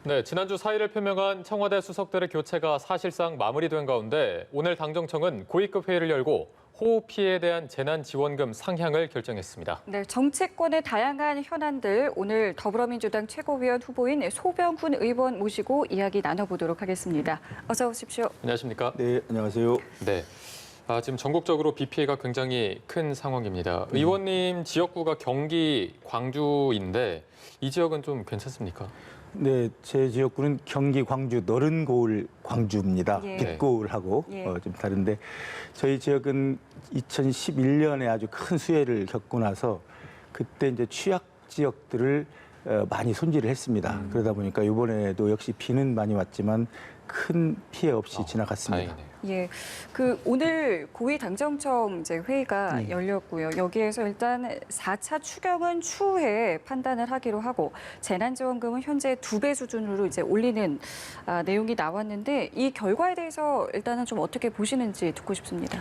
네, 지난주 사의를 표명한 청와대 수석들의 교체가 사실상 마무리된 가운데 오늘 당정청은 고위급 회의를 열고 호우 피해에 대한 재난지원금 상향을 결정했습니다. 네, 정치권의 다양한 현안들 오늘 더불어민주당 최고위원 후보인 소병훈 의원 모시고 이야기 나눠보도록 하겠습니다. 어서 오십시오. 안녕하십니까? 네, 안녕하세요. 네. 지금 전국적으로 비 피해가 굉장히 큰 상황입니다. 의원님 지역구가 경기 광주인데 이 지역은 좀 괜찮습니까? 네, 제 지역구는 경기 광주 너른고을 광주입니다. 예. 빛고을하고 예. 좀 다른데 저희 지역은 2011년에 아주 큰 수해를 겪고 나서 그때 이제 취약 지역들을 많이 손질을 했습니다. 그러다 보니까 이번에도 역시 비는 많이 왔지만 큰 피해 없이 지나갔습니다. 다행이네요. 예, 오늘 고위 당정청 이제 회의가 열렸고요. 여기에서 일단 4차 추경은 추후에 판단을 하기로 하고 재난지원금은 현재 2배 수준으로 이제 올리는 내용이 나왔는데 이 결과에 대해서 일단은 좀 어떻게 보시는지 듣고 싶습니다.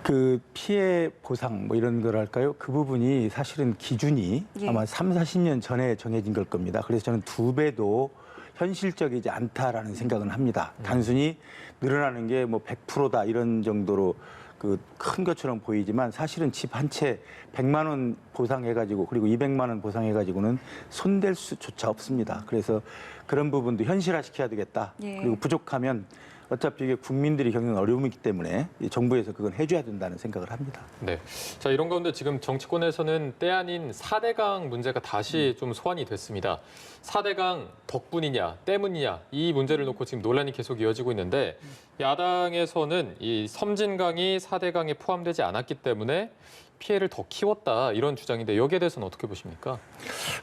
그 피해 보상 뭐 이런 거랄까요? 그 부분이 사실은 기준이 예. 아마 3, 40년 전에 정해진 걸 겁니다. 그래서 저는 2배도 현실적이지 않다라는 생각은 합니다. 단순히 늘어나는 게 뭐 100%다 이런 정도로 그 큰 것처럼 보이지만 사실은 집 한 채 100만 원 보상해가지고 그리고 200만 원 보상해가지고는 손댈 수조차 없습니다. 그래서 그런 부분도 현실화시켜야 되겠다. 예. 그리고 부족하면 어차피 이게 국민들이 겪는 어려움이기 때문에 정부에서 그건 해줘야 된다는 생각을 합니다. 네. 자, 이런 가운데 지금 정치권에서는 때 아닌 4대강 문제가 다시 좀 소환이 됐습니다. 4대강 덕분이냐, 때문이냐 이 문제를 놓고 지금 논란이 계속 이어지고 있는데 야당에서는 이 섬진강이 4대강에 포함되지 않았기 때문에 피해를 더 키웠다 이런 주장인데 여기에 대해서는 어떻게 보십니까?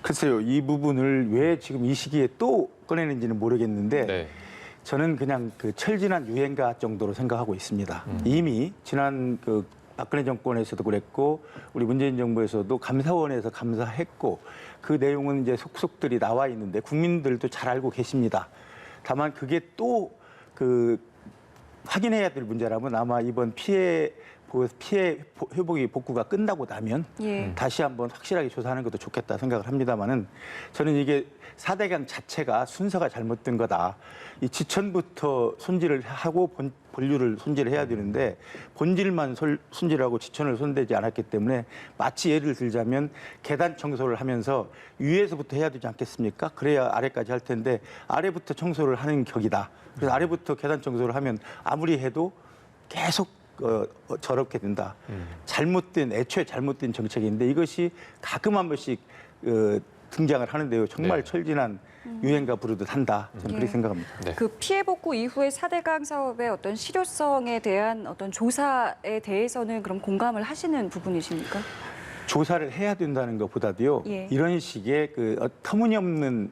글쎄요, 이 부분을 왜 지금 이 시기에 또 꺼내는지는 모르겠는데 네. 저는 그냥 그 철지난 유행가 정도로 생각하고 있습니다. 이미 지난 그 박근혜 정권에서도 그랬고 우리 문재인 정부에서도 감사원에서 감사했고 그 내용은 이제 속속들이 나와 있는데 국민들도 잘 알고 계십니다. 다만 그게 또 그 확인해야 될 문제라면 아마 이번 피해 회복이 복구가 끝나고 나면 예. 다시 한번 확실하게 조사하는 것도 좋겠다 생각을 합니다만은 저는 이게 4대강 자체가 순서가 잘못된 거다. 이 지천부터 손질을 하고 본류를 손질해야 되는데 본질만 손질하고 지천을 손대지 않았기 때문에 마치 예를 들자면 계단 청소를 하면서 위에서부터 해야 되지 않겠습니까? 그래야 아래까지 할 텐데 아래부터 청소를 하는 격이다. 그래서 아래부터 계단 청소를 하면 아무리 해도 계속 저렇게 된다. 애초에 잘못된 정책인데 이것이 가끔 한 번씩 등장을 하는데요. 정말 네. 철진한 유행가 부르듯 한다. 저는 그렇게 생각합니다. 네. 그 피해 복구 이후에 4대강 사업의 어떤 실효성에 대한 어떤 조사에 대해서는 그럼 공감을 하시는 부분이십니까? 조사를 해야 된다는 것보다도요. 예. 이런 식의 그 터무니없는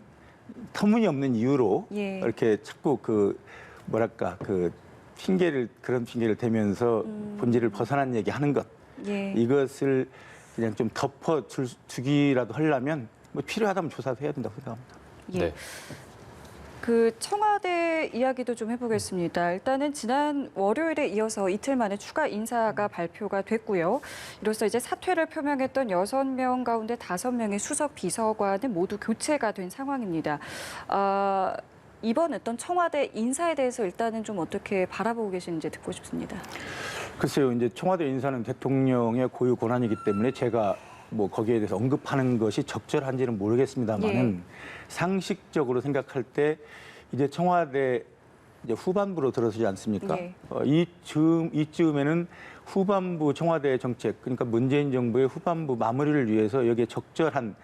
이유로 예. 이렇게 자꾸 그런 핑계를 대면서 본질을 벗어난 얘기하는 것. 예. 이것을 그냥 좀 덮어주기라도 하려면 뭐 필요하다면 조사도 해야 된다고 생각합니다. 예. 네. 그 청와대 이야기도 좀 해보겠습니다. 일단은 지난 월요일에 이어서 이틀 만에 추가 인사가 발표가 됐고요. 이로써 이제 사퇴를 표명했던 6명 가운데 5명의 수석 비서관은 모두 교체가 된 상황입니다. 이번 어떤 청와대 인사에 대해서 일단은 좀 어떻게 바라보고 계시는지 듣고 싶습니다. 글쎄요, 이제 청와대 인사는 대통령의 고유 권한이기 때문에 제가 뭐 거기에 대해서 언급하는 것이 적절한지는 모르겠습니다만은 예. 상식적으로 생각할 때 이제 청와대 이제 후반부로 들어서지 않습니까? 예. 이쯤에는 후반부 청와대 정책, 그러니까 문재인 정부의 후반부 마무리를 위해서 여기에 적절한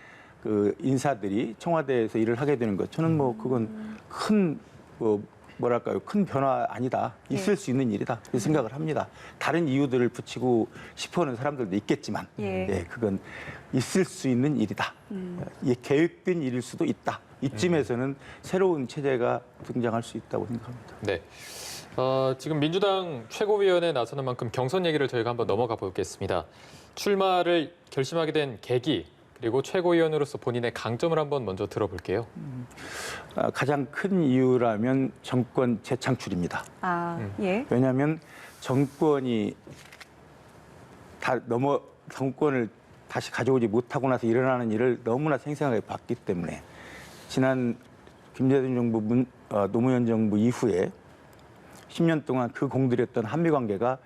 그 인사들이 청와대에서 일을 하게 되는 것. 저는 뭐 그건 큰 큰 변화 아니다. 있을 수 있는 일이다. 이 생각을 합니다. 다른 이유들을 붙이고 싶어하는 사람들도 있겠지만, 예. 그건 있을 수 있는 일이다. 계획된 일일 수도 있다. 이쯤에서는 새로운 체제가 등장할 수 있다고 생각합니다. 네. 지금 민주당 최고위원에 나서는 만큼 경선 얘기를 저희가 한번 넘어가 보겠습니다. 출마를 결심하게 된 계기, 그리고 최고위원으로서 본인의 강점을 한번 먼저 들어볼게요. 가장 큰 이유라면 정권 재창출입니다. 예. 왜냐하면 정권이 정권을 다시 가져오지 못하고 나서 일어나는 일을 너무나 생생하게 봤기 때문에 지난 김대중 정부 노무현 정부 이후에 10년 동안 그 공들였던 한미 관계가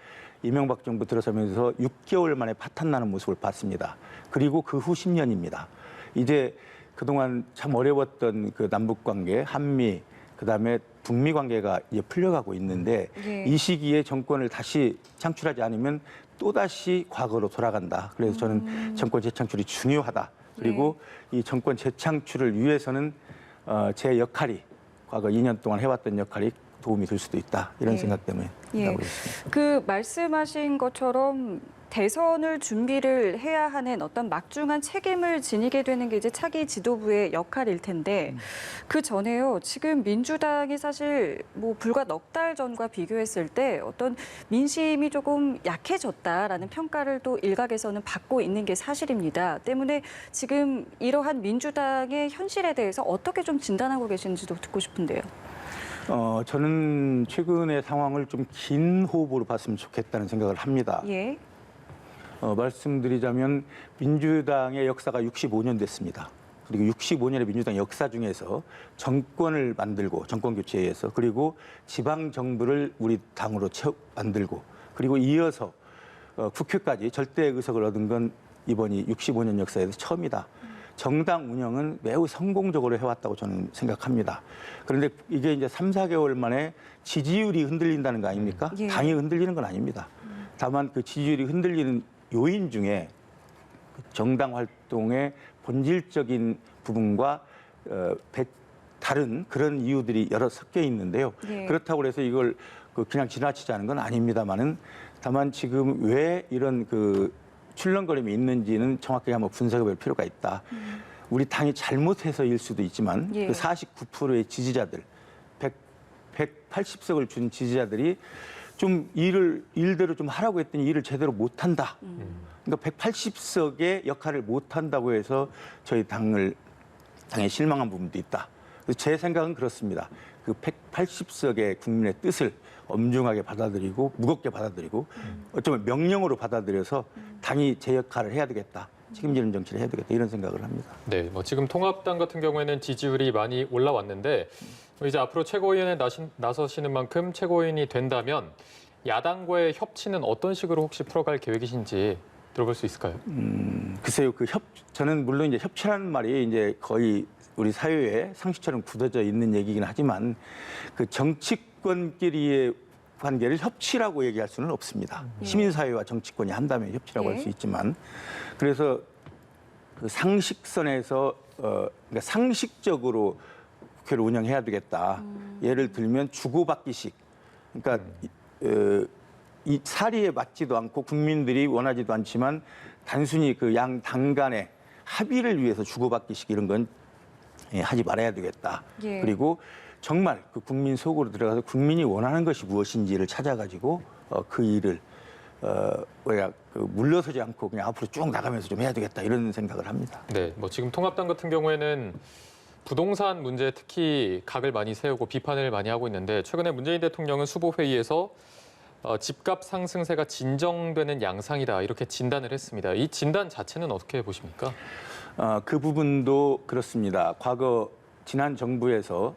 이명박 정부 들어서면서 6개월 만에 파탄나는 모습을 봤습니다. 그리고 그 후 10년입니다. 이제 그동안 참 어려웠던 그 남북 관계, 한미, 그다음에 북미 관계가 이제 풀려가고 있는데 예. 이 시기에 정권을 다시 창출하지 않으면 또다시 과거로 돌아간다. 그래서 저는 정권 재창출이 중요하다. 그리고 이 정권 재창출을 위해서는 제 역할이 과거 2년 동안 해왔던 역할이 도움이 될 수도 있다. 이런 예. 생각 때문에 예. 하고 있습니다. 그 말씀하신 것처럼 대선을 준비를 해야 하는 어떤 막중한 책임을 지니게 되는 게 이제 차기 지도부의 역할일 텐데 그 전에요. 지금 민주당이 사실 뭐 불과 넉 달 전과 비교했을 때 어떤 민심이 조금 약해졌다라는 평가를 또 일각에서는 받고 있는 게 사실입니다. 때문에 지금 이러한 민주당의 현실에 대해서 어떻게 좀 진단하고 계시는지도 듣고 싶은데요. 저는 최근의 상황을 좀 긴 호흡으로 봤으면 좋겠다는 생각을 합니다. 예. 말씀드리자면 민주당의 역사가 65년 됐습니다. 그리고 65년의 민주당 역사 중에서 정권을 만들고 정권 교체에 의해서 그리고 지방 정부를 우리 당으로 만들고 그리고 이어서 국회까지 절대 의석을 얻은 건 이번이 65년 역사에서 처음이다. 정당 운영은 매우 성공적으로 해왔다고 저는 생각합니다. 그런데 이게 이제 3, 4개월 만에 지지율이 흔들린다는 거 아닙니까? 예. 당이 흔들리는 건 아닙니다. 다만 그 지지율이 흔들리는 요인 중에 정당 활동의 본질적인 부분과 다른 그런 이유들이 여러 섞여 있는데요. 예. 그렇다고 해서 이걸 그냥 지나치자는 건 아닙니다만은 다만 지금 왜 이런 그 출렁거림이 있는지는 정확하게 한번 분석해 볼 필요가 있다. 우리 당이 잘못해서일 수도 있지만 예. 그 49%의 지지자들, 180석을 준 지지자들이 좀 일대로 좀 하라고 했더니 일을 제대로 못한다. 그러니까 180석의 역할을 못한다고 해서 저희 당에 실망한 부분도 있다. 그래서 제 생각은 그렇습니다. 그 180석의 국민의 뜻을 엄중하게 받아들이고 무겁게 받아들이고 어쩌면 명령으로 받아들여서 당이 제 역할을 해야 되겠다. 책임지는 정치를 해야 되겠다. 이런 생각을 합니다. 네, 뭐 지금 통합당 같은 경우에는 지지율이 많이 올라왔는데 이제 앞으로 최고위원에 나서시는 만큼 최고위원이 된다면 야당과의 협치는 어떤 식으로 혹시 풀어갈 계획이신지 들어볼 수 있을까요? 글쎄요, 저는 물론 이제 협치라는 말이 이제 거의 우리 사회에 상식처럼 굳어져 있는 얘기긴 하지만 그 정치권끼리의 관계를 협치라고 얘기할 수는 없습니다. 시민사회와 정치권이 한다면 협치라고 할 수 있지만 그래서 그 상식선에서 그러니까 상식적으로 국회를 운영해야 되겠다. 예를 들면 주고받기식. 그러니까 이 사리에 맞지도 않고 국민들이 원하지도 않지만 단순히 그 양 당 간의 합의를 위해서 주고받기식 이런 건 하지 말아야 되겠다. 예. 그리고 정말 그 국민 속으로 들어가서 국민이 원하는 것이 무엇인지를 찾아가지고 그 일을 물러서지 않고 그냥 앞으로 쭉 나가면서 좀 해야 되겠다 이런 생각을 합니다. 네, 뭐 지금 통합당 같은 경우에는 부동산 문제 특히 각을 많이 세우고 비판을 많이 하고 있는데 최근에 문재인 대통령은 수보 회의에서 집값 상승세가 진정되는 양상이다 이렇게 진단을 했습니다. 이 진단 자체는 어떻게 보십니까? 그 부분도 그렇습니다. 과거 지난 정부에서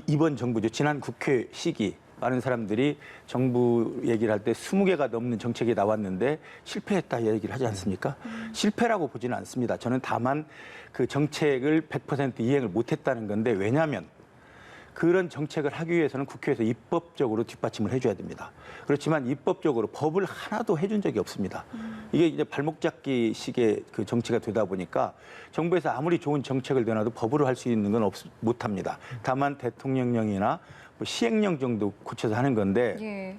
이번 정부죠. 지난 국회 시기 많은 사람들이 정부 얘기를 할 때 20개가 넘는 정책이 나왔는데 실패했다 얘기를 하지 않습니까? 실패라고 보지는 않습니다. 저는 다만 그 정책을 100% 이행을 못했다는 건데 왜냐하면 그런 정책을 하기 위해서는 국회에서 입법적으로 뒷받침을 해줘야 됩니다. 그렇지만 입법적으로 법을 하나도 해준 적이 없습니다. 이게 이제 발목 잡기 식의 그 정치가 되다 보니까 정부에서 아무리 좋은 정책을 내놔도 법으로 할 수 있는 건 못합니다. 다만 대통령령이나 뭐 시행령 정도 고쳐서 하는 건데 예.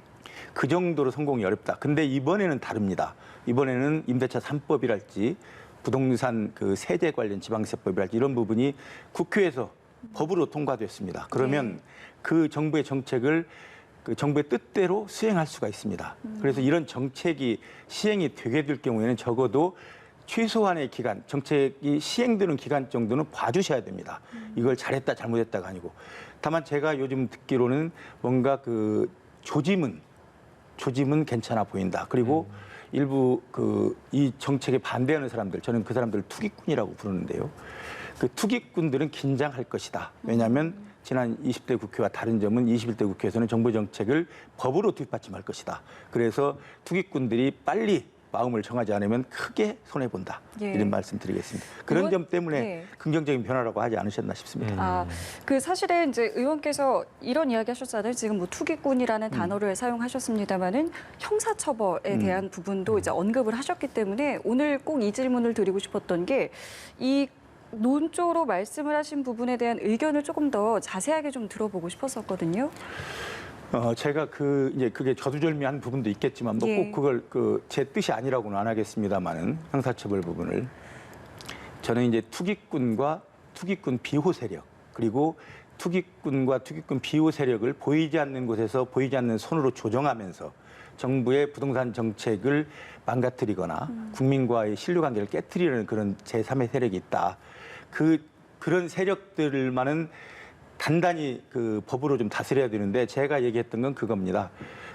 그 정도로 성공이 어렵다. 근데 이번에는 다릅니다. 이번에는 임대차 3법이랄지 부동산 그 세제 관련 지방세법이랄지 이런 부분이 국회에서 법으로 통과됐습니다. 그러면 그 정부의 정책을 그 정부의 뜻대로 수행할 수가 있습니다. 그래서 이런 정책이 시행이 되게 될 경우에는 적어도 최소한의 기간, 정책이 시행되는 기간 정도는 봐주셔야 됩니다. 이걸 잘했다, 잘못했다가 아니고. 다만 제가 요즘 듣기로는 뭔가 그 조짐은 괜찮아 보인다. 그리고 일부 이 정책에 반대하는 사람들, 저는 그 사람들을 투기꾼이라고 부르는데요. 그 투기꾼들은 긴장할 것이다. 왜냐하면 지난 20대 국회와 다른 점은 21대 국회에서는 정부 정책을 법으로 뒷받침할 것이다. 그래서 투기꾼들이 빨리 마음을 정하지 않으면 크게 손해본다. 예. 이런 말씀 드리겠습니다. 그런 의원- 점 때문에 네. 긍정적인 변화라고 하지 않으셨나 싶습니다. 아, 그 사실은 이제 의원께서 이런 이야기 하셨잖아요. 지금 뭐 투기꾼이라는 단어를 사용하셨습니다만은 형사처벌에 대한 부분도 이제 언급을 하셨기 때문에 오늘 꼭 이 질문을 드리고 싶었던 게 이 논조로 말씀을 하신 부분에 대한 의견을 조금 더 자세하게 좀 들어보고 싶었었거든요. 제가 이제 그게 저두절미한 부분도 있겠지만 뭐 예. 꼭 그걸 제 뜻이 아니라고는 안 하겠습니다만은 형사처벌 부분을 저는 이제 투기꾼과 투기꾼 비호 세력 그리고 투기꾼과 투기꾼 비호 세력을 보이지 않는 곳에서 보이지 않는 손으로 조정하면서 정부의 부동산 정책을 망가뜨리거나 국민과의 신뢰관계를 깨뜨리는 그런 제3의 세력이 있다. 그런 세력들만은 단단히 그 법으로 좀 다스려야 되는데 제가 얘기했던 건 그겁니다.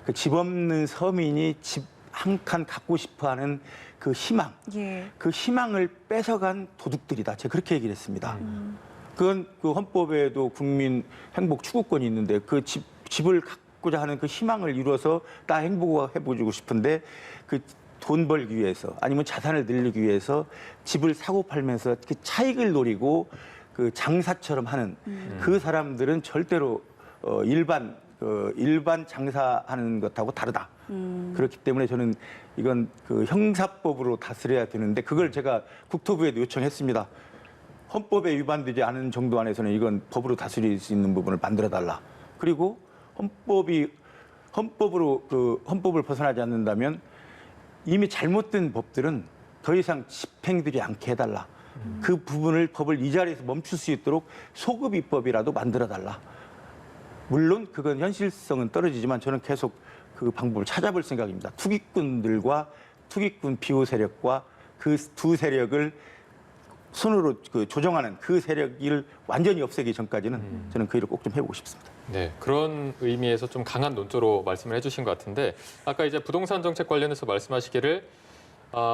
그 집 없는 서민이 집 한 칸 갖고 싶어하는 그 희망, 예. 그 희망을 뺏어간 도둑들이다. 제가 그렇게 얘기를 했습니다. 그건 그 헌법에도 국민 행복 추구권이 있는데 그 집을 갖고자 하는 그 희망을 이루어서 나 행복해보고 싶은데 그 돈 벌기 위해서 아니면 자산을 늘리기 위해서 집을 사고 팔면서 그 차익을 노리고 그 장사처럼 하는 그 사람들은 절대로 일반 장사하는 것하고 다르다. 그렇기 때문에 저는 이건 그 형사법으로 다스려야 되는데 그걸 제가 국토부에도 요청했습니다. 헌법에 위반되지 않은 정도 안에서는 이건 법으로 다스릴 수 있는 부분을 만들어 달라. 그리고 헌법을 벗어나지 않는다면 이미 잘못된 법들은 더 이상 집행되지 않게 해달라. 그 부분을 법을 이 자리에서 멈출 수 있도록 소급 입법이라도 만들어 달라. 물론 그건 현실성은 떨어지지만 저는 계속 그 방법을 찾아볼 생각입니다. 투기꾼들과 투기꾼 비호 세력과 그 두 세력을 손으로 조정하는 그 세력을 완전히 없애기 전까지는 저는 그 일을 꼭 좀 해보고 싶습니다. 네, 그런 의미에서 좀 강한 논조로 말씀을 해주신 것 같은데 아까 이제 부동산 정책 관련해서 말씀하시기를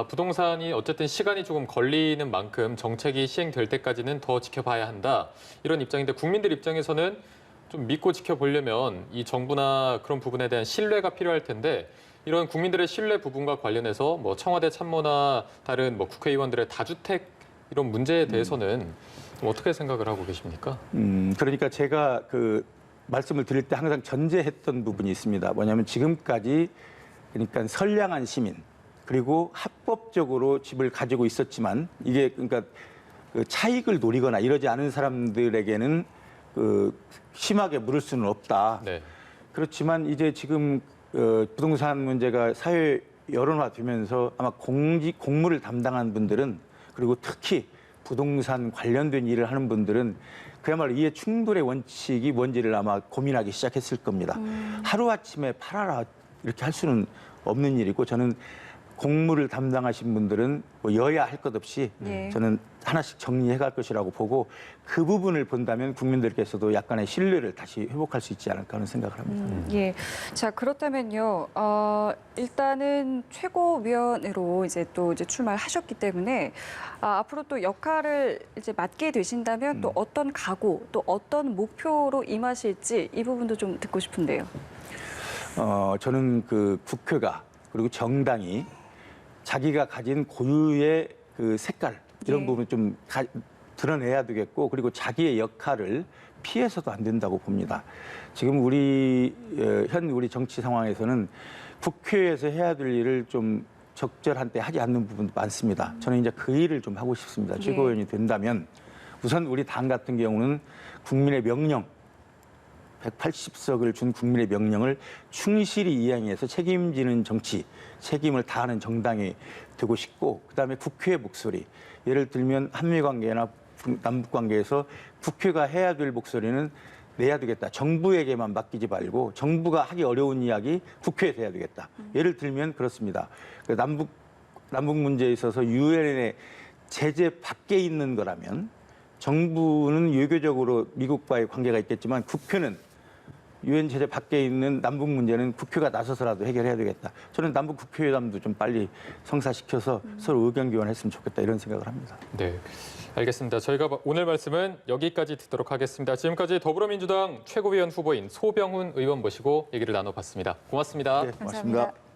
부동산이 어쨌든 시간이 조금 걸리는 만큼 정책이 시행될 때까지는 더 지켜봐야 한다 이런 입장인데 국민들 입장에서는 좀 믿고 지켜보려면 이 정부나 그런 부분에 대한 신뢰가 필요할 텐데 이런 국민들의 신뢰 부분과 관련해서 뭐 청와대 참모나 다른 뭐 국회의원들의 다주택 이런 문제에 대해서는 좀 어떻게 생각을 하고 계십니까? 그러니까 제가 그 말씀을 드릴 때 항상 전제했던 부분이 있습니다. 뭐냐면 지금까지 그러니까 선량한 시민 그리고 합법적으로 집을 가지고 있었지만 이게 그러니까 그 차익을 노리거나 이러지 않은 사람들에게는 그 심하게 물을 수는 없다. 네. 그렇지만 이제 지금 부동산 문제가 사회 여론화되면서 아마 공무를 담당한 분들은 그리고 특히 부동산 관련된 일을 하는 분들은 그야말로 이해 충돌의 원칙이 뭔지를 아마 고민하기 시작했을 겁니다. 하루아침에 팔아라 이렇게 할 수는 없는 일이고 저는 공무를 담당하신 분들은 뭐 여야 할 것 없이 네. 저는 하나씩 정리해 갈 것이라고 보고 그 부분을 본다면 국민들께서도 약간의 신뢰를 다시 회복할 수 있지 않을까 하는 생각을 합니다. 예. 자, 그렇다면요. 일단은 최고위원으로 이제 또 이제 출마를 하셨기 때문에 앞으로 또 역할을 이제 맡게 되신다면 또 어떤 각오, 또 어떤 목표로 임하실지 이 부분도 좀 듣고 싶은데요. 저는 그 국회가 그리고 정당이 자기가 가진 고유의 그 색깔 이런 예. 부분 좀 드러내야 되겠고 그리고 자기의 역할을 피해서도 안 된다고 봅니다. 지금 우리 정치 상황에서는 국회에서 해야 될 일을 좀 적절한 때 하지 않는 부분도 많습니다. 저는 이제 그 일을 좀 하고 싶습니다. 예. 최고위원이 된다면 우선 우리 당 같은 경우는 국민의 명령 180석을 준 국민의 명령을 충실히 이행해서 책임지는 정치, 책임을 다하는 정당이 되고 싶고 그다음에 국회의 목소리, 예를 들면 한미관계나 남북관계에서 국회가 해야 될 목소리는 내야 되겠다. 정부에게만 맡기지 말고 정부가 하기 어려운 이야기 국회에서 해야 되겠다. 예를 들면 그렇습니다. 남북 문제에 있어서 유엔의 제재 밖에 있는 거라면 정부는 외교적으로 미국과의 관계가 있겠지만 국회는 유엔 제재 밖에 있는 남북 문제는 국회가 나서서라도 해결해야 되겠다. 저는 남북 국회의담도 좀 빨리 성사시켜서 서로 의견 교환했으면 좋겠다 이런 생각을 합니다. 네. 알겠습니다. 저희가 오늘 말씀은 여기까지 듣도록 하겠습니다. 지금까지 더불어민주당 최고위원 후보인 소병훈 의원 모시고 얘기를 나눠봤습니다. 고맙습니다. 네, 감사합니다. 고맙습니다.